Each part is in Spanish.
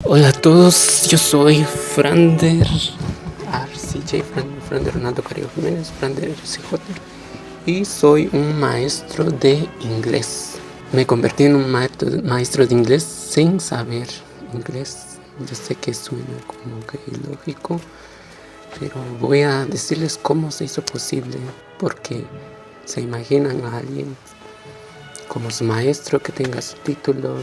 Hola a todos, yo soy Frander RCJ, Frander Ronaldo Carillo Jiménez, Frander RCJ, y soy un maestro de inglés. Me convertí en un maestro de inglés sin saber inglés. Yo sé que suena como que ilógico, pero voy a decirles cómo se hizo posible, porque se imaginan a alguien como su maestro que tenga su título.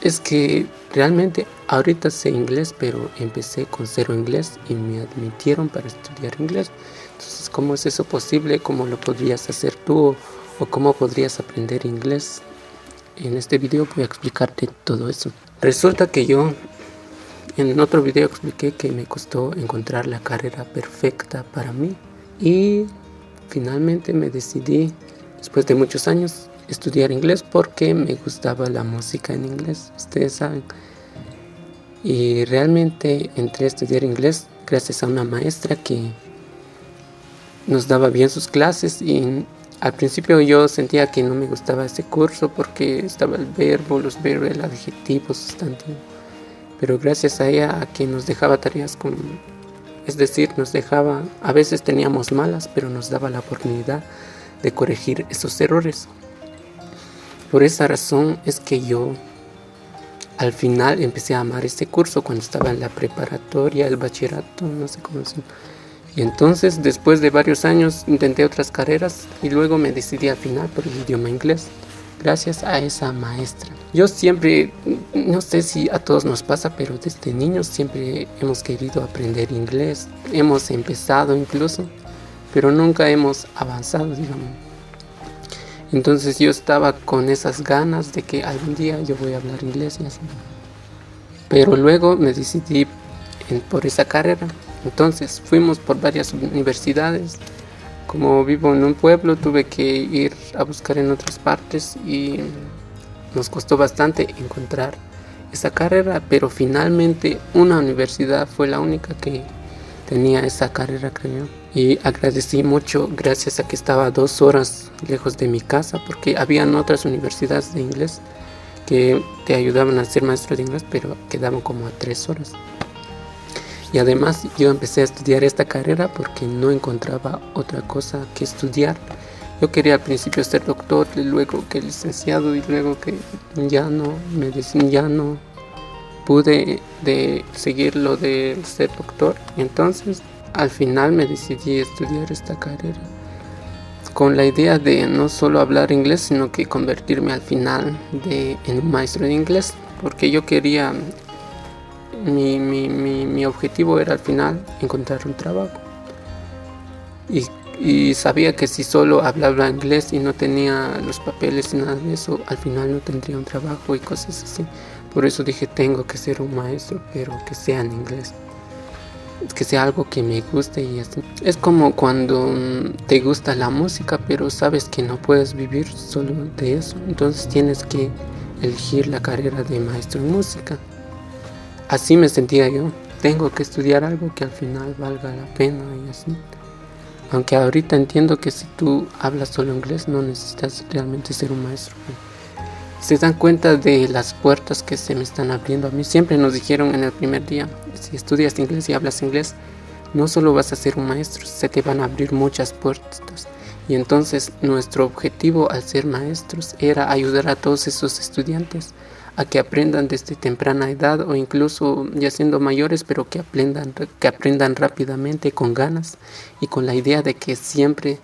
Es que realmente ahorita sé inglés, pero empecé con cero inglés y me admitieron para estudiar inglés. Entonces, ¿cómo es eso posible? ¿Cómo lo podrías hacer tú? ¿O cómo podrías aprender inglés? En este video voy a explicarte todo eso. Resulta que yo en otro video expliqué que me costó encontrar la carrera perfecta para mí y finalmente me decidí, después de muchos años, estudiar inglés porque me gustaba la música en inglés, ustedes saben. Y realmente entré a estudiar inglés gracias a una maestra que nos daba bien sus clases, y al principio yo sentía que no me gustaba ese curso porque estaba el verbo, los verbos, el adjetivo, sustantivo. Pero gracias a ella, a que nos dejaba tareas es decir, a veces teníamos malas, pero nos daba la oportunidad de corregir esos errores. Por esa razón es que yo al final empecé a amar este curso cuando estaba en la preparatoria, el bachillerato, no sé cómo decirlo. Y entonces, después de varios años, intenté otras carreras y luego me decidí al final por el idioma inglés, gracias a esa maestra. Yo siempre, no sé si a todos nos pasa, pero desde niños siempre hemos querido aprender inglés. Hemos empezado incluso, pero nunca hemos avanzado, digamos. Entonces yo estaba con esas ganas de que algún día yo voy a hablar inglés y así. Pero luego me decidí por esa carrera. Entonces fuimos por varias universidades. Como vivo en un pueblo, tuve que ir a buscar en otras partes y nos costó bastante encontrar esa carrera, pero finalmente una universidad fue la única que tenía esa carrera, creo. Y agradecí mucho gracias a que estaba 2 horas lejos de mi casa, porque habían otras universidades de inglés que te ayudaban a ser maestro de inglés, pero quedaban como a 3 horas. Y además yo empecé a estudiar esta carrera porque no encontraba otra cosa que estudiar. Yo quería al principio ser doctor, y luego que licenciado, y luego que ya no pude de seguir lo de ser doctor. Entonces al final me decidí a estudiar esta carrera con la idea de no solo hablar inglés, sino que convertirme al final en un maestro de inglés, porque yo quería, mi objetivo era al final encontrar un trabajo. Y sabía que si solo hablaba inglés y no tenía los papeles y nada de eso, al final no tendría un trabajo y cosas así. Por eso dije, tengo que ser un maestro, pero que sea en inglés, que sea algo que me guste y así. Es como cuando te gusta la música, pero sabes que no puedes vivir solo de eso, entonces tienes que elegir la carrera de maestro en música. Así me sentía yo, tengo que estudiar algo que al final valga la pena y así. Aunque ahorita entiendo que si tú hablas solo inglés no necesitas realmente ser un maestro. Se dan cuenta de las puertas que se me están abriendo a mí. Siempre nos dijeron en el primer día, si estudias inglés y hablas inglés, no solo vas a ser un maestro, se te van a abrir muchas puertas. Y entonces nuestro objetivo al ser maestros era ayudar a todos esos estudiantes a que aprendan desde temprana edad, o incluso ya siendo mayores, pero que aprendan rápidamente, con ganas y con la idea de que siempre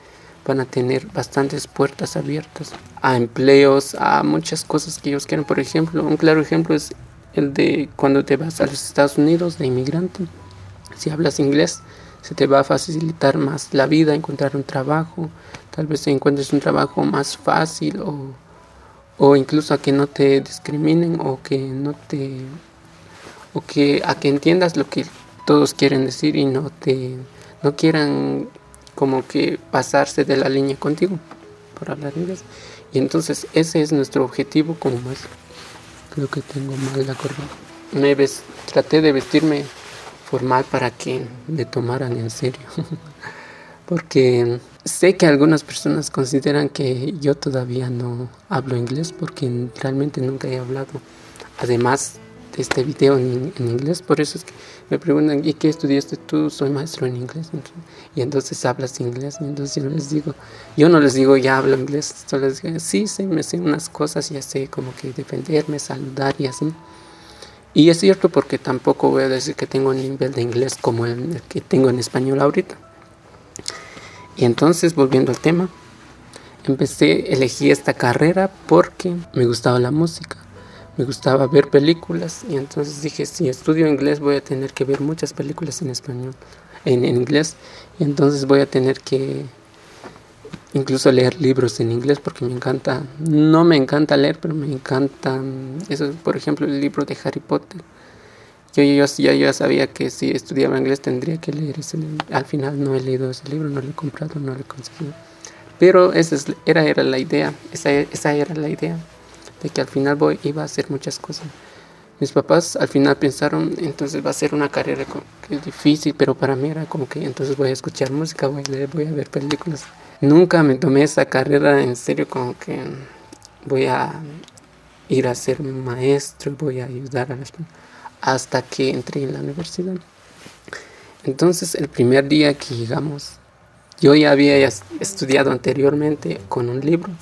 van a tener bastantes puertas abiertas a empleos, a muchas cosas que ellos quieren. Por ejemplo, un claro ejemplo es el de cuando te vas a los Estados Unidos de inmigrante. Si hablas inglés, se te va a facilitar más la vida, encontrar un trabajo. Tal vez encuentres un trabajo más fácil, o incluso a que no te discriminen, o a que entiendas lo que todos quieren decir y no quieran como que pasarse de la línea contigo por hablar inglés. Y entonces ese es nuestro objetivo como más. Creo que tengo mal la corbata. Traté de vestirme formal para que me tomaran en serio. Porque sé que algunas personas consideran que yo todavía no hablo inglés porque realmente nunca he hablado. Además, este video en inglés. Por eso es que me preguntan, ¿y qué estudiaste tú? Soy maestro en inglés. Y entonces hablas inglés. Y entonces yo no les digo ya hablo inglés, solo les digo, sí, me sé unas cosas, ya sé como que defenderme, saludar y así. Y es cierto, porque tampoco voy a decir que tengo un nivel de inglés como el que tengo en español ahorita. Y entonces, volviendo al tema, elegí esta carrera porque me gustaba la música, me gustaba ver películas, y entonces dije, si estudio inglés voy a tener que ver muchas películas en español, en inglés, y entonces voy a tener que incluso leer libros en inglés, porque no me encanta leer, pero me encanta, eso, por ejemplo, el libro de Harry Potter. Yo ya sabía que si estudiaba inglés tendría que leer ese libro. Al final no he leído ese libro, no lo he comprado, no lo he conseguido. Pero era la idea, esa era la idea, de que al final iba a hacer muchas cosas. Mis papás al final pensaron, entonces va a ser una carrera que es difícil, pero para mí era como que entonces voy a escuchar música, voy a leer, voy a ver películas. Nunca me tomé esa carrera en serio, como que voy a ir a ser maestro, voy a ayudar a las personas, hasta que entré en la universidad. Entonces el primer día que llegamos, yo ya había estudiado anteriormente con un libro,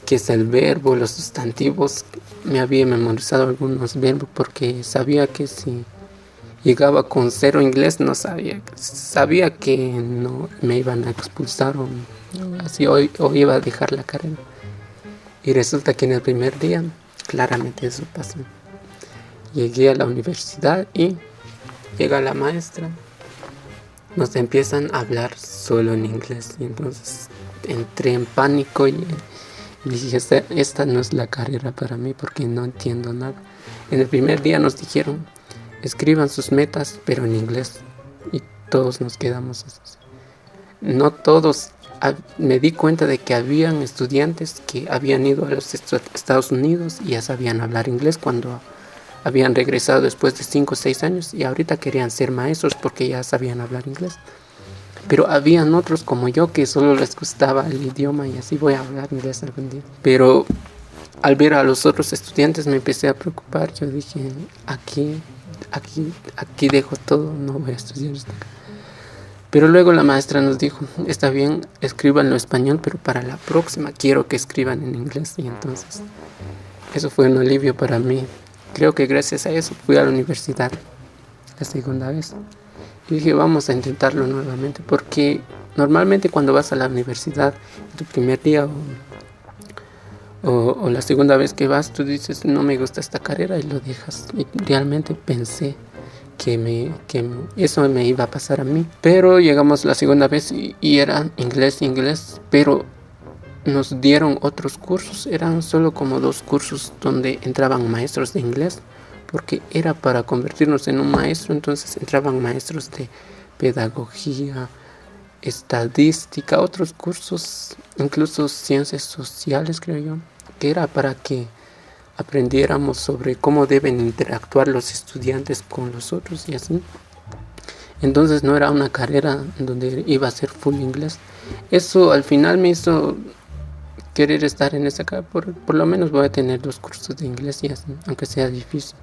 que es el verbo, los sustantivos. Me había memorizado algunos verbos porque sabía que si llegaba con 0 inglés no sabía que no me iban a expulsar o iba a dejar la carrera. Y resulta que en el primer día claramente eso pasó. Llegué a la universidad y llega la maestra, nos empiezan a hablar solo en inglés, y entonces entré en pánico y dije, esta no es la carrera para mí, porque no entiendo nada. En el primer día nos dijeron, escriban sus metas, pero en inglés, y todos nos quedamos así. No todos, me di cuenta de que habían estudiantes que habían ido a los Estados Unidos y ya sabían hablar inglés cuando habían regresado después de 5 o 6 años, y ahorita querían ser maestros porque ya sabían hablar inglés. Pero habían otros como yo que solo les gustaba el idioma y así voy a hablar inglés algún día. Pero al ver a los otros estudiantes me empecé a preocupar. Yo dije, aquí dejo todo, no voy a estudiar esto. Pero luego la maestra nos dijo, está bien, escríbanlo en español, pero para la próxima quiero que escriban en inglés. Y entonces eso fue un alivio para mí. Creo que gracias a eso fui a la universidad la segunda vez. Y dije, vamos a intentarlo nuevamente, porque normalmente cuando vas a la universidad, tu primer día o la segunda vez que vas, tú dices, no me gusta esta carrera, y lo dejas. Y realmente pensé que eso me iba a pasar a mí. Pero llegamos la segunda vez y era inglés, pero nos dieron otros cursos. Eran solo como 2 cursos donde entraban maestros de inglés, porque era para convertirnos en un maestro. Entonces entraban maestros de pedagogía, estadística, otros cursos, incluso ciencias sociales, creo yo, que era para que aprendiéramos sobre cómo deben interactuar los estudiantes con los otros y así. Entonces no era una carrera donde iba a ser full inglés. Eso al final me hizo querer estar en esa carrera. Por lo menos voy a tener 2 cursos de inglés y así, aunque sea difícil.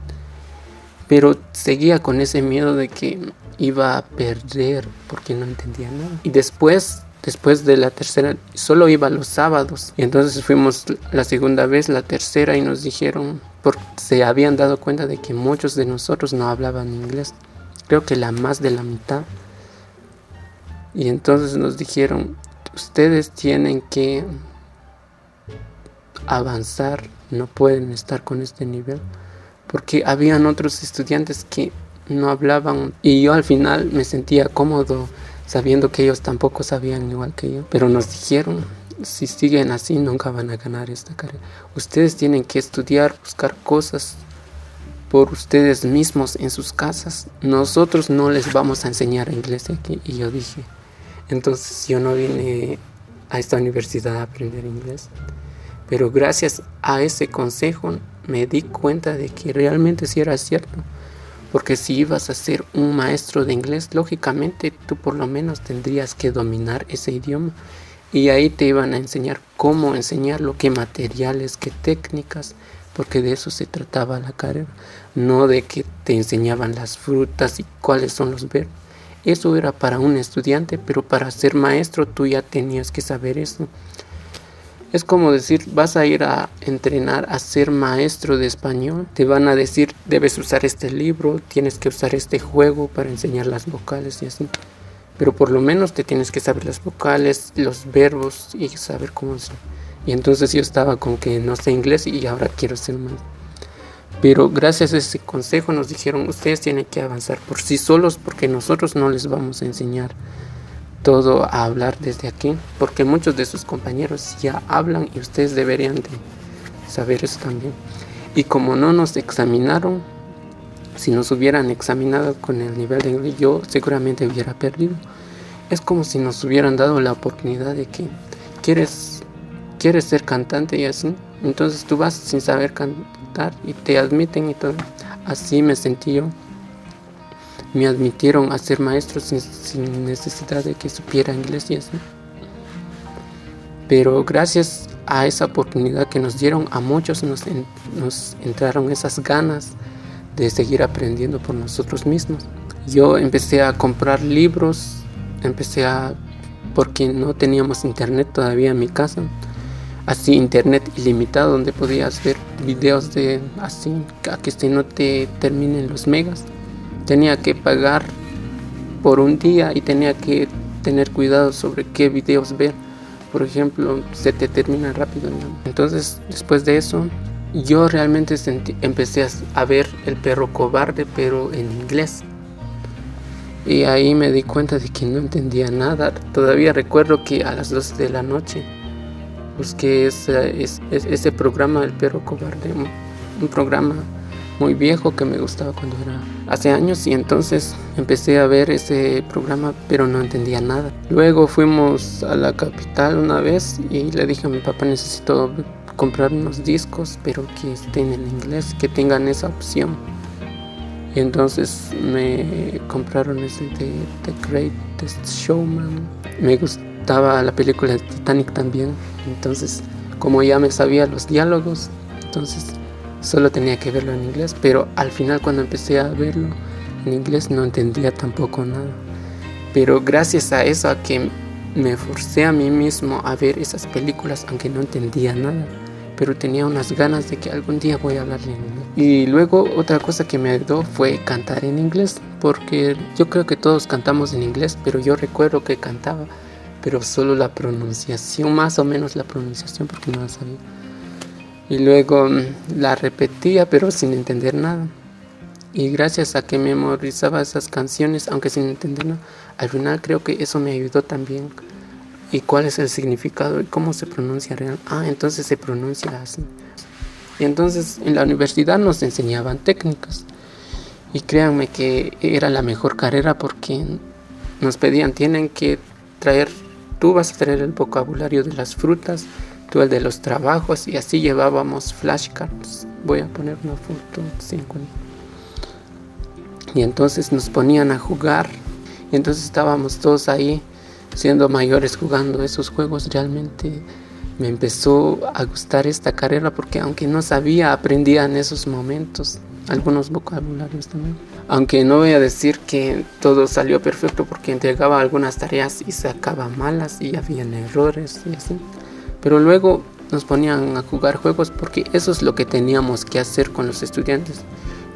Pero seguía con ese miedo de que iba a perder porque no entendía nada. Y después de la tercera, solo iba los sábados. Y entonces fuimos la segunda vez, la tercera, y nos dijeron, porque se habían dado cuenta de que muchos de nosotros no hablaban inglés. Creo que más de la mitad. Y entonces nos dijeron, ustedes tienen que avanzar, no pueden estar con este nivel, porque habían otros estudiantes que no hablaban, y yo al final me sentía cómodo sabiendo que ellos tampoco sabían igual que yo. Pero nos dijeron, si siguen así nunca van a ganar esta carrera. Ustedes tienen que estudiar, buscar cosas por ustedes mismos en sus casas. Nosotros no les vamos a enseñar inglés aquí. Y yo dije, entonces yo no vine a esta universidad a aprender inglés. Pero gracias a ese consejo me di cuenta de que realmente sí era cierto. Porque si ibas a ser un maestro de inglés, lógicamente tú por lo menos tendrías que dominar ese idioma. Y ahí te iban a enseñar cómo enseñarlo, qué materiales, qué técnicas, porque de eso se trataba la carrera, no de que te enseñaban las frutas y cuáles son los verbos. Eso era para un estudiante, pero para ser maestro tú ya tenías que saber eso. Es como decir, vas a ir a entrenar a ser maestro de español. Te van a decir, debes usar este libro, tienes que usar este juego para enseñar las vocales y así. Pero por lo menos te tienes que saber las vocales, los verbos y saber cómo se... Y entonces yo estaba con que no sé inglés y ahora quiero ser maestro. Pero gracias a ese consejo nos dijeron, ustedes tienen que avanzar por sí solos porque nosotros no les vamos a enseñar todo a hablar desde aquí, porque muchos de sus compañeros ya hablan y ustedes deberían de saber eso también. Y como no nos examinaron, si nos hubieran examinado con el nivel de inglés, yo seguramente hubiera perdido. Es como si nos hubieran dado la oportunidad de que quieres ser cantante y así, entonces tú vas sin saber cantar y te admiten y todo. Así me sentí yo. Me admitieron a ser maestro sin necesidad de que supiera inglés y así. Pero gracias a esa oportunidad que nos dieron, a muchos nos entraron esas ganas de seguir aprendiendo por nosotros mismos. Yo empecé a comprar libros, porque no teníamos internet todavía en mi casa. Así internet ilimitado donde podías ver videos de así a que no te terminen los megas. Tenía que pagar por un día y tenía que tener cuidado sobre qué videos ver. Por ejemplo, se te termina rápido, ¿no? Entonces, después de eso, yo realmente empecé a ver El perro cobarde, pero en inglés. Y ahí me di cuenta de que no entendía nada. Todavía recuerdo que a las 12 de la noche busqué ese programa, El perro cobarde, un programa muy viejo que me gustaba cuando era hace años, y entonces empecé a ver ese programa pero no entendía nada. Luego fuimos a la capital una vez y le dije a mi papá, necesito comprar unos discos pero que estén en inglés, que tengan esa opción. Y entonces me compraron ese de The Greatest Showman. Me gustaba la película de Titanic también, entonces como ya me sabía los diálogos, entonces solo tenía que verlo en inglés, pero al final cuando empecé a verlo en inglés no entendía tampoco nada. Pero gracias a eso, a que me forcé a mí mismo a ver esas películas, aunque no entendía nada, pero tenía unas ganas de que algún día voy a hablar en inglés. Y luego otra cosa que me ayudó fue cantar en inglés, porque yo creo que todos cantamos en inglés, pero yo recuerdo que cantaba, pero solo la pronunciación, más o menos la pronunciación, porque no la sabía. Y luego la repetía pero sin entender nada. Y gracias a que memorizaba esas canciones, aunque sin entender nada, al final creo que eso me ayudó también. ¿Y cuál es el significado y cómo se pronuncia real? Entonces se pronuncia así. Y entonces en la universidad nos enseñaban técnicas. Y créanme que era la mejor carrera porque nos pedían, tú vas a traer el vocabulario de las frutas, tú el de los trabajos, y así llevábamos flashcards. Voy a poner una foto 50. Y entonces nos ponían a jugar, y entonces estábamos todos ahí siendo mayores jugando esos juegos. Realmente me empezó a gustar esta carrera porque aunque no sabía, aprendía en esos momentos algunos vocabularios también. Aunque no voy a decir que todo salió perfecto porque entregaba algunas tareas y sacaba malas y habían errores y así. Pero luego nos ponían a jugar juegos porque eso es lo que teníamos que hacer con los estudiantes.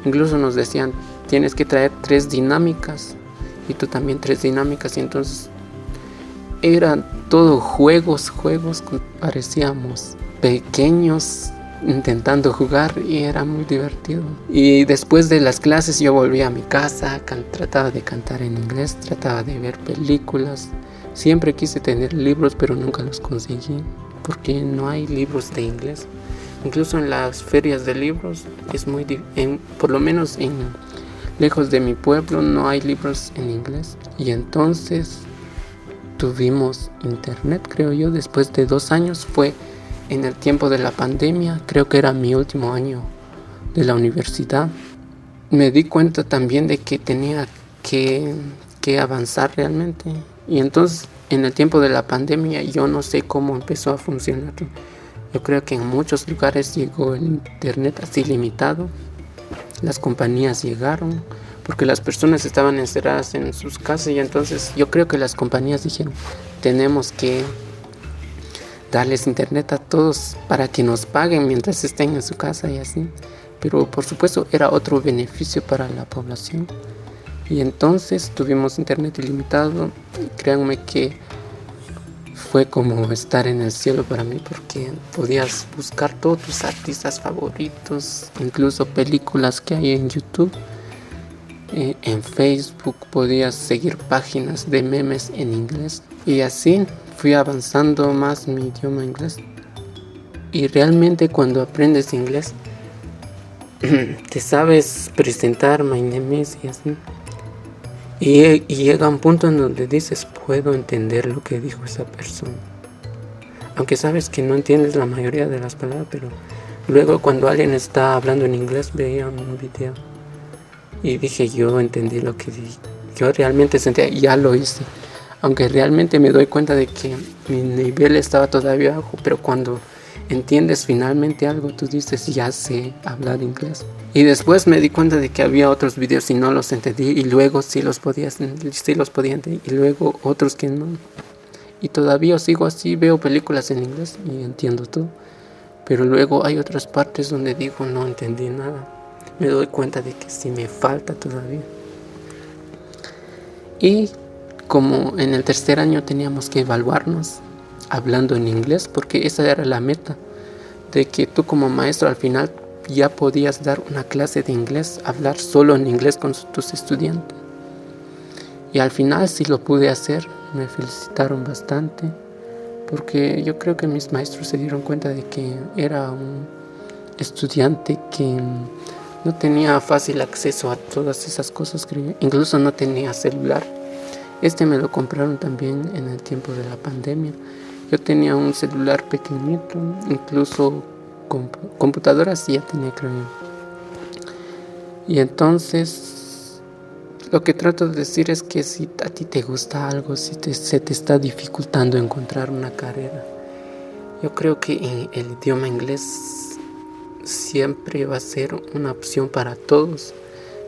Incluso nos decían, tienes que traer 3 dinámicas y tú también 3 dinámicas. Y entonces eran todo juegos, parecíamos pequeños intentando jugar y era muy divertido. Y después de las clases yo volvía a mi casa, trataba de cantar en inglés, trataba de ver películas. Siempre quise tener libros pero nunca los conseguí porque no hay libros de inglés. Incluso en las ferias de libros es muy por lo menos lejos de mi pueblo no hay libros en inglés. Y entonces tuvimos internet, creo yo, después de 2 años. Fue en el tiempo de la pandemia, creo que era mi último año de la universidad. Me di cuenta también de que tenía que avanzar realmente. Y entonces en el tiempo de la pandemia yo no sé cómo empezó a funcionar Yo creo que en muchos lugares llegó el internet así limitado. Las compañías llegaron porque las personas estaban encerradas en sus casas, y entonces yo creo que las compañías dijeron, tenemos que darles internet a todos para que nos paguen mientras estén en su casa y así. Pero por supuesto era otro beneficio para la población. Y entonces tuvimos internet ilimitado. Créanme que fue como estar en el cielo para mí, porque podías buscar todos tus artistas favoritos, incluso películas que hay en YouTube. En Facebook podías seguir páginas de memes en inglés. Y así fui avanzando más mi idioma inglés. Y realmente cuando aprendes inglés, te sabes presentar, my name is, y así. Y llega un punto en donde dices, puedo entender lo que dijo esa persona. Aunque sabes que no entiendes la mayoría de las palabras, pero luego cuando alguien está hablando en inglés, veía un video y dije, yo entendí lo que dije. Yo realmente sentía, ya lo hice. Aunque realmente me doy cuenta de que mi nivel estaba todavía bajo, pero cuando entiendes finalmente algo, tú dices, ya sé hablar inglés. Y después me di cuenta de que había otros videos y no los entendí, y luego sí los podía entender, y luego otros que no. Y todavía sigo así, veo películas en inglés y entiendo todo. Pero luego hay otras partes donde digo, no entendí nada. Me doy cuenta de que sí me falta todavía. Y como en el tercer año teníamos que evaluarnos hablando en inglés, porque esa era la meta, de que tú como maestro al final ya podías dar una clase de inglés, hablar solo en inglés con tus estudiantes. Y al final sí lo pude hacer, me felicitaron bastante, porque yo creo que mis maestros se dieron cuenta de que era un estudiante que no tenía fácil acceso a todas esas cosas, creo. Incluso no tenía celular. Me lo compraron también en el tiempo de la pandemia. Yo tenía un celular pequeñito, incluso computadoras sí ya tenía, creo yo. Y entonces lo que trato de decir es que si a ti te gusta algo, si se te está dificultando encontrar una carrera, yo creo que el idioma inglés siempre va a ser una opción para todos.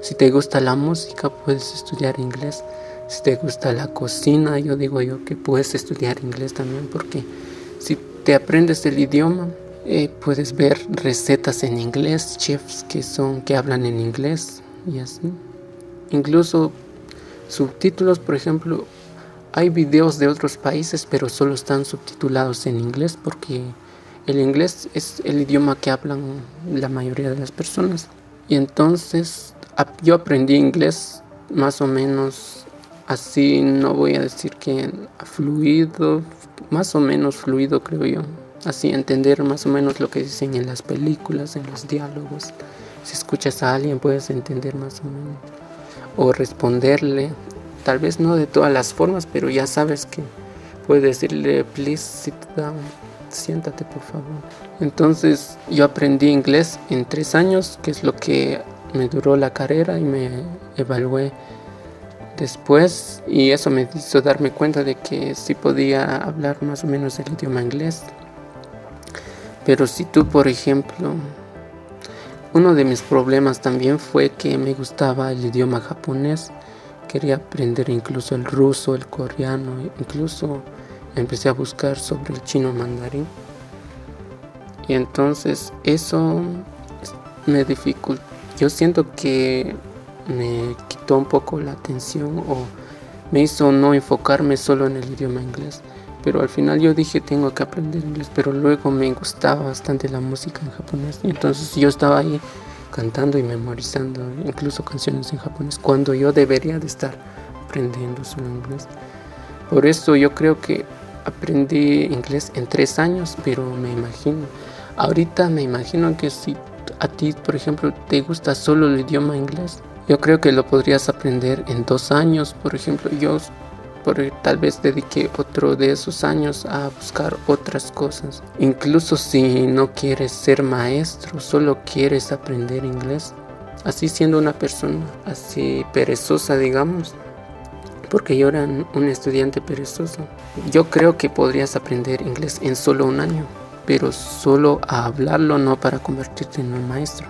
Si te gusta la música, puedes estudiar inglés. Si te gusta la cocina, yo digo que puedes estudiar inglés también, porque si te aprendes el idioma, puedes ver recetas en inglés, chefs que hablan en inglés y así. Incluso subtítulos, por ejemplo, hay videos de otros países, pero solo están subtitulados en inglés, porque el inglés es el idioma que hablan la mayoría de las personas. Y entonces yo aprendí inglés más o menos así, no voy a decir que fluido, más o menos fluido, creo yo. Así, entender más o menos lo que dicen en las películas, en los diálogos. Si escuchas a alguien puedes entender más o menos, o responderle, tal vez no de todas las formas, pero ya sabes que puedes decirle please sit down, siéntate por favor. Entonces yo aprendí inglés en 3 años, que es lo que me duró la carrera, y me evalué después, y eso me hizo darme cuenta de que sí podía hablar más o menos el idioma inglés. Pero si tú, por ejemplo, uno de mis problemas también fue que me gustaba el idioma japonés. Quería aprender incluso el ruso, el coreano, incluso empecé a buscar sobre el chino mandarín. Y entonces eso me dificultó. Yo siento que me quitó un poco la atención, o me hizo no enfocarme solo en el idioma inglés. Pero al final yo dije, tengo que aprender inglés, pero luego me gustaba bastante la música en japonés. Y entonces yo estaba ahí cantando y memorizando incluso canciones en japonés, cuando yo debería de estar aprendiendo solo inglés. Por eso yo creo que aprendí inglés en 3 años, pero ahorita me imagino que si a ti, por ejemplo, te gusta solo el idioma inglés, yo creo que lo podrías aprender en 2 años. Por ejemplo, yo tal vez dediqué otro de esos años a buscar otras cosas. Incluso si no quieres ser maestro, solo quieres aprender inglés, así siendo una persona así perezosa, digamos, porque yo era un estudiante perezoso, yo creo que podrías aprender inglés en solo 1 año. pero solo a hablarlo, no para convertirte en un maestro.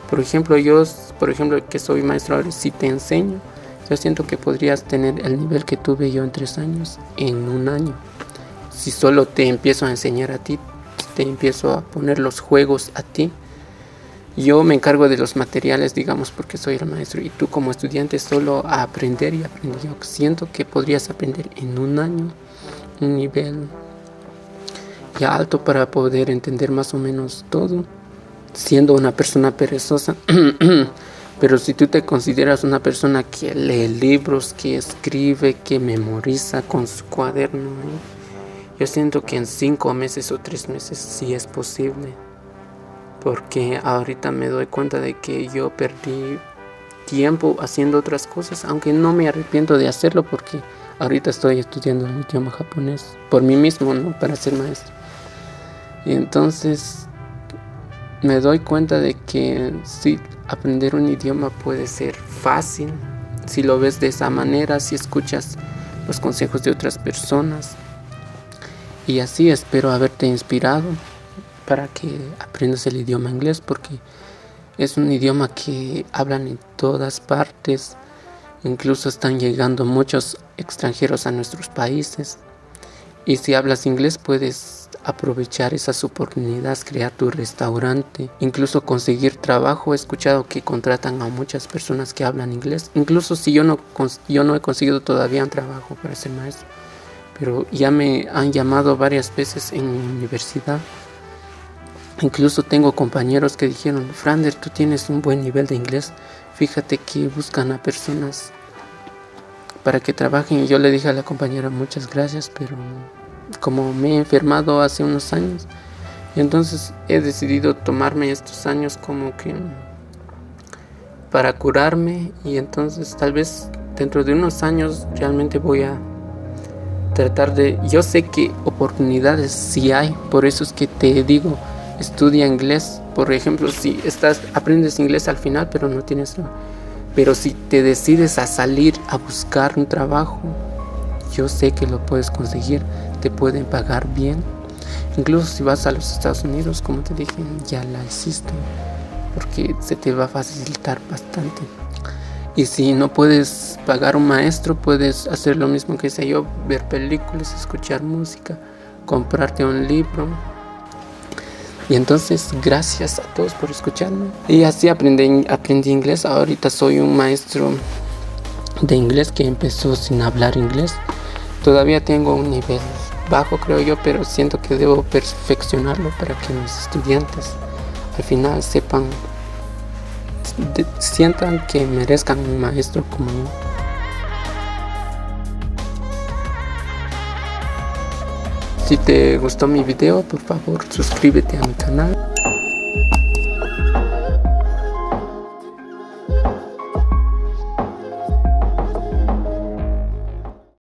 Por ejemplo, que soy maestro ahora, si te enseño, yo siento que podrías tener el nivel que tuve yo en 3 años en 1 año. Si solo te empiezo a enseñar a ti, te empiezo a poner los juegos a ti. Yo me encargo de los materiales, digamos, porque soy el maestro, y tú como estudiante solo a aprender y aprender. Yo siento que podrías aprender en 1 año un nivel ya alto para poder entender más o menos todo, siendo una persona perezosa. Pero si tú te consideras una persona que lee libros, que escribe, que memoriza con su cuaderno, yo siento que en 5 meses o 3 meses sí es posible. Porque ahorita me doy cuenta de que yo perdí tiempo haciendo otras cosas, aunque no me arrepiento de hacerlo, porque ahorita estoy estudiando el idioma japonés por mí mismo, no para ser maestro. Y entonces me doy cuenta de que sí, aprender un idioma puede ser fácil si lo ves de esa manera, si escuchas los consejos de otras personas. Y así espero haberte inspirado para que aprendas el idioma inglés, porque es un idioma que hablan en todas partes. Incluso están llegando muchos extranjeros a nuestros países, y si hablas inglés puedes aprovechar esas oportunidades, crear tu restaurante, incluso conseguir trabajo. He escuchado que contratan a muchas personas que hablan inglés, incluso si yo no he conseguido todavía un trabajo para ser maestro, pero ya me han llamado varias veces en mi universidad. Incluso tengo compañeros que dijeron: Frander, tú tienes un buen nivel de inglés, fíjate que buscan a personas para que trabajen. Y yo le dije a la compañera: muchas gracias, pero como me he enfermado hace unos años, y entonces he decidido tomarme estos años como que para curarme, y entonces tal vez dentro de unos años realmente voy a tratar de... Yo sé que oportunidades sí hay, por eso es que te digo, estudia inglés. Por ejemplo, si aprendes inglés al final, pero no tienes... Pero si te decides a salir a buscar un trabajo, yo sé que lo puedes conseguir, te pueden pagar bien. Incluso si vas a los Estados Unidos, como te dije, ya la hiciste, porque se te va a facilitar bastante. Y si no puedes pagar un maestro, puedes hacer lo mismo que hice yo: ver películas, escuchar música, comprarte un libro. Y entonces, gracias a todos por escucharme. Y así aprendí inglés. Ahorita soy un maestro de inglés que empezó sin hablar inglés. Todavía tengo un nivel bajo, creo yo, pero siento que debo perfeccionarlo para que mis estudiantes al final sientan que merezcan un maestro como yo. Si te gustó mi video, por favor suscríbete a mi canal.